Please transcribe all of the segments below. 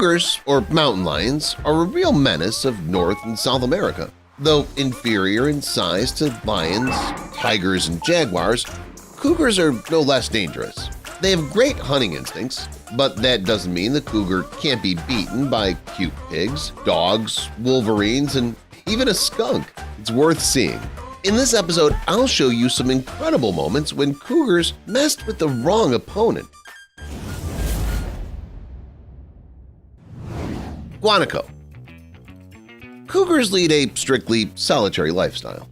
Cougars, or mountain lions, are a real menace of North and South America. Though inferior in size to lions, tigers, and jaguars, cougars are no less dangerous. They have great hunting instincts, but that doesn't mean the cougar can't be beaten by cute pigs, dogs, wolverines, and even a skunk. It's worth seeing. In this episode, I'll show you some incredible moments when cougars messed with the wrong opponent. Guanaco. Cougars lead a strictly solitary lifestyle.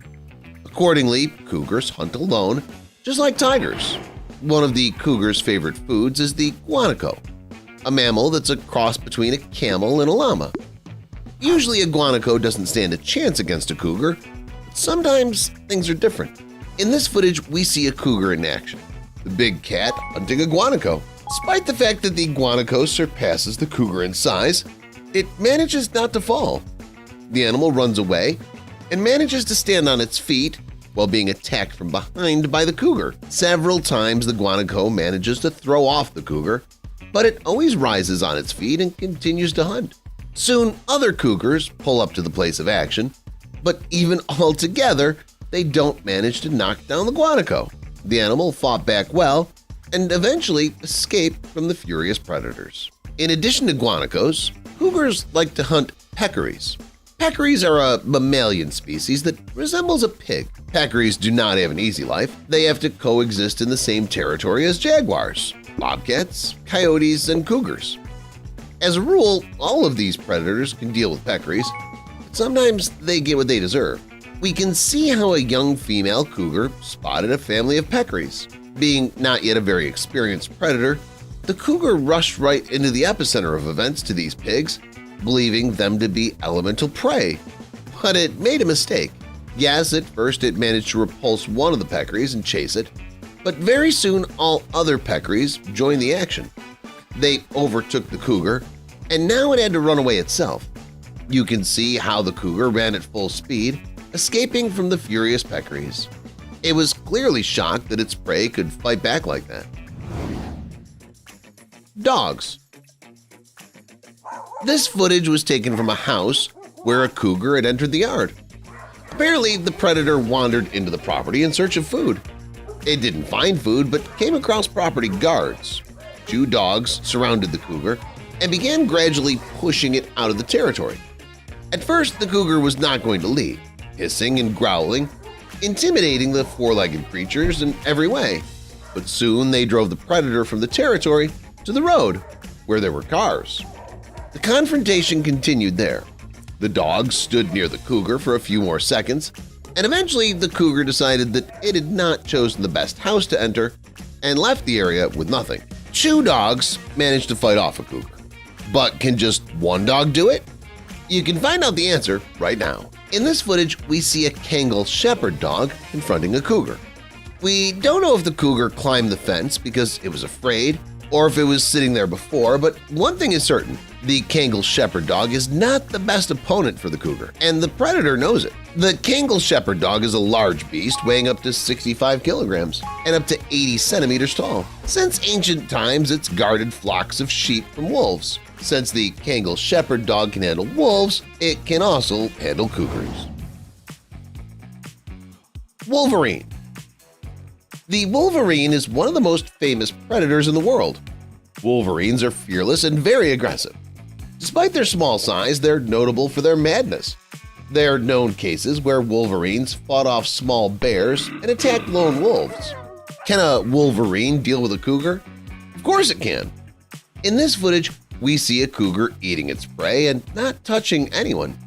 Accordingly, cougars hunt alone, just like tigers. One of the cougar's favorite foods is the guanaco, a mammal that's a cross between a camel and a llama. Usually a guanaco doesn't stand a chance against a cougar, but sometimes things are different. In this footage, we see a cougar in action, the big cat hunting a guanaco. Despite the fact that the guanaco surpasses the cougar in size, it manages not to fall. The animal runs away and manages to stand on its feet while being attacked from behind by the cougar. Several times the guanaco manages to throw off the cougar, but it always rises on its feet and continues to hunt. Soon, other cougars pull up to the place of action, but even all together, they don't manage to knock down the guanaco. The animal fought back well and eventually escaped from the furious predators. In addition to guanacos, cougars like to hunt peccaries. Peccaries are a mammalian species that resembles a pig. Peccaries do not have an easy life. They have to coexist in the same territory as jaguars, bobcats, coyotes, and cougars. As a rule, all of these predators can deal with peccaries, but sometimes they get what they deserve. We can see how a young female cougar spotted a family of peccaries. Being not yet a very experienced predator, the cougar rushed right into the epicenter of events to these pigs, believing them to be elemental prey. But it made a mistake. Yes, at first it managed to repulse one of the peccaries and chase it, but very soon all other peccaries joined the action. They overtook the cougar, and now it had to run away itself. You can see how the cougar ran at full speed, escaping from the furious peccaries. It was clearly shocked that its prey could fight back like that. Dogs. This footage was taken from a house where a cougar had entered the yard. Apparently, the predator wandered into the property in search of food. It didn't find food, but came across property guards. 2 dogs surrounded the cougar and began gradually pushing it out of the territory. At first, the cougar was not going to leave, hissing and growling, intimidating the 4-legged creatures in every way. But soon they drove the predator from the territory to the road, where there were cars. The confrontation continued there. The dogs stood near the cougar for a few more seconds, and eventually the cougar decided that it had not chosen the best house to enter and left the area with nothing. 2 dogs managed to fight off a cougar. But can just one dog do it? You can find out the answer right now. In this footage, we see a Kangal shepherd dog confronting a cougar. We don't know if the cougar climbed the fence because it was afraid or if it was sitting there before, but one thing is certain, the Kangal shepherd dog is not the best opponent for the cougar, and the predator knows it. The Kangal shepherd dog is a large beast weighing up to 65 kilograms and up to 80 centimeters tall. Since ancient times, it's guarded flocks of sheep from wolves. Since the Kangal shepherd dog can handle wolves, it can also handle cougars. Wolverine. The wolverine is one of the most famous predators in the world. Wolverines are fearless and very aggressive. Despite their small size, they're notable for their madness. There are known cases where wolverines fought off small bears and attacked lone wolves. Can a wolverine deal with a cougar? Of course it can. In this footage, we see a cougar eating its prey and not touching anyone.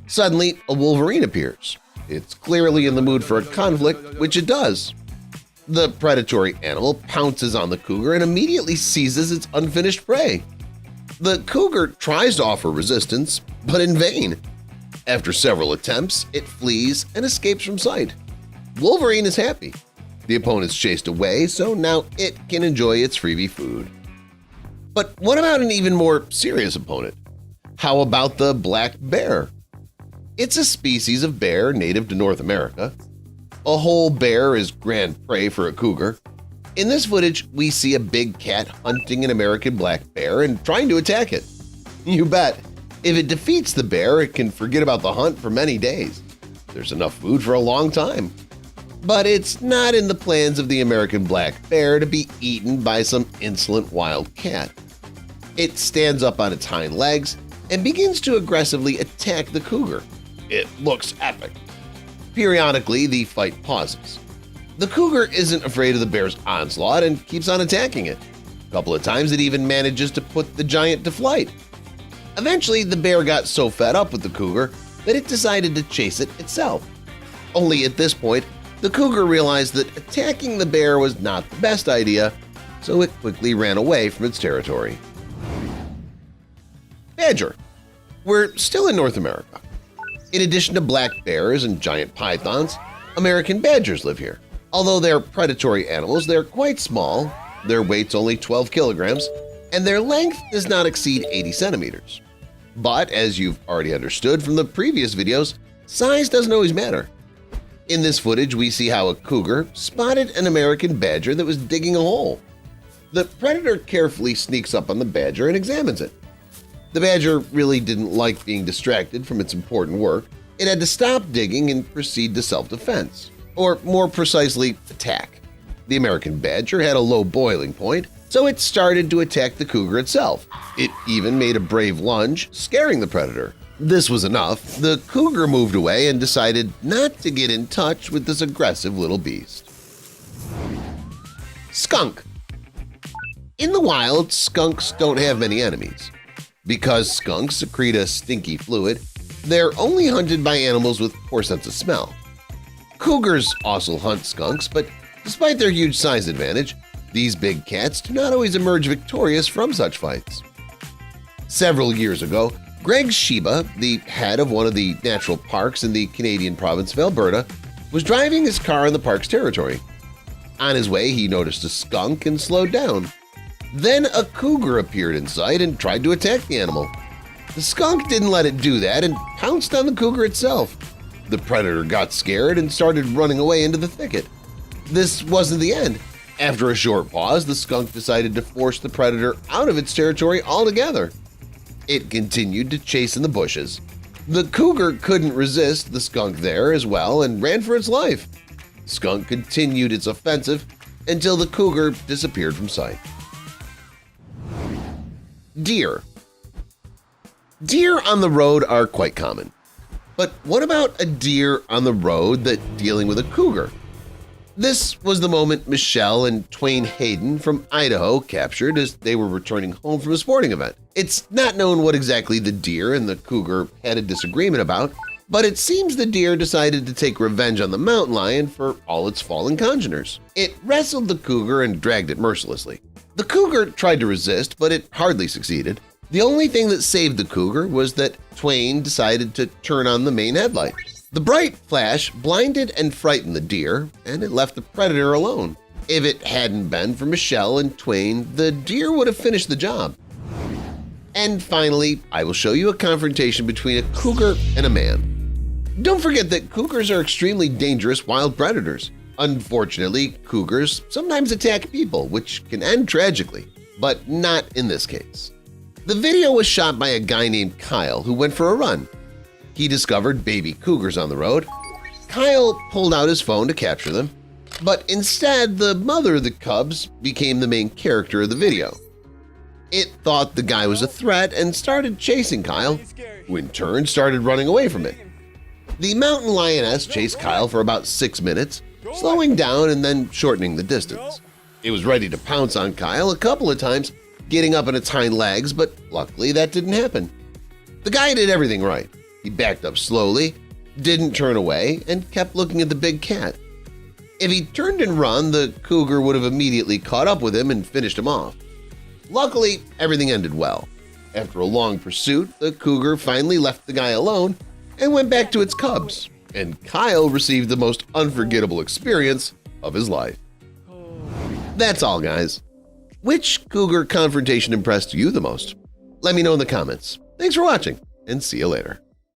Suddenly, a wolverine appears. It's clearly in the mood for a conflict, which it does. The predatory animal pounces on the cougar and immediately seizes its unfinished prey. The cougar tries to offer resistance, but in vain. After several attempts, it flees and escapes from sight. Wolverine is happy. The opponent's chased away, so now it can enjoy its freebie food. But what about an even more serious opponent? How about the black bear? It's a species of bear native to North America. A whole bear is grand prey for a cougar. In this footage, we see a big cat hunting an American black bear and trying to attack it. You bet. If it defeats the bear, it can forget about the hunt for many days. There's enough food for a long time. But it's not in the plans of the American black bear to be eaten by some insolent wild cat. It stands up on its hind legs and begins to aggressively attack the cougar. It looks epic. Periodically, the fight pauses. The cougar isn't afraid of the bear's onslaught and keeps on attacking it. A couple of times it even manages to put the giant to flight. Eventually, the bear got so fed up with the cougar that it decided to chase it itself. Only at this point, the cougar realized that attacking the bear was not the best idea, so it quickly ran away from its territory. Badger. We're still in North America. In addition to black bears and giant pythons, American badgers live here. Although they're predatory animals, they're quite small, their weight's only 12 kilograms, and their length does not exceed 80 centimeters. But as you've already understood from the previous videos, size doesn't always matter. In this footage, we see how a cougar spotted an American badger that was digging a hole. The predator carefully sneaks up on the badger and examines it. The badger really didn't like being distracted from its important work. It had to stop digging and proceed to self-defense, or more precisely, attack. The American badger had a low boiling point, so it started to attack the cougar itself. It even made a brave lunge, scaring the predator. This was enough. The cougar moved away and decided not to get in touch with this aggressive little beast. Skunk. In the wild, skunks don't have many enemies. Because skunks secrete a stinky fluid, they're only hunted by animals with poor sense of smell. Cougars also hunt skunks, but despite their huge size advantage, these big cats do not always emerge victorious from such fights. Several years ago, Greg Sheba, the head of one of the natural parks in the Canadian province of Alberta, was driving his car in the park's territory. On his way, he noticed a skunk and slowed down. Then a cougar appeared in sight and tried to attack the animal. The skunk didn't let it do that and pounced on the cougar itself. The predator got scared and started running away into the thicket. This wasn't the end. After a short pause, the skunk decided to force the predator out of its territory altogether. It continued to chase in the bushes. The cougar couldn't resist the skunk there as well and ran for its life. The skunk continued its offensive until the cougar disappeared from sight. Deer. Deer on the road are quite common. But what about a deer on the road that's dealing with a cougar? This was the moment Michelle and Twain Hayden from Idaho captured as they were returning home from a sporting event. It's not known what exactly the deer and the cougar had a disagreement about, but it seems the deer decided to take revenge on the mountain lion for all its fallen congeners. It wrestled the cougar and dragged it mercilessly. The cougar tried to resist, but it hardly succeeded. The only thing that saved the cougar was that Twain decided to turn on the main headlight. The bright flash blinded and frightened the deer, and it left the predator alone. If it hadn't been for Michelle and Twain, the deer would have finished the job. And finally, I will show you a confrontation between a cougar and a man. Don't forget that cougars are extremely dangerous wild predators. Unfortunately, cougars sometimes attack people, which can end tragically, but not in this case. The video was shot by a guy named Kyle who went for a run. He discovered baby cougars on the road. Kyle pulled out his phone to capture them, but instead the mother of the cubs became the main character of the video. It thought the guy was a threat and started chasing Kyle, who in turn started running away from it. The mountain lioness chased Kyle for about 6 minutes, slowing down and then shortening the distance. It was ready to pounce on Kyle a couple of times, getting up on its hind legs, but luckily that didn't happen. The guy did everything right. He backed up slowly, didn't turn away, and kept looking at the big cat. If he turned and run, the cougar would have immediately caught up with him and finished him off. Luckily, everything ended well. After a long pursuit, the cougar finally left the guy alone and went back to its cubs, and Kyle received the most unforgettable experience of his life. That's all, guys. Which cougar confrontation impressed you the most? Let me know in the comments. Thanks for watching, and see you later.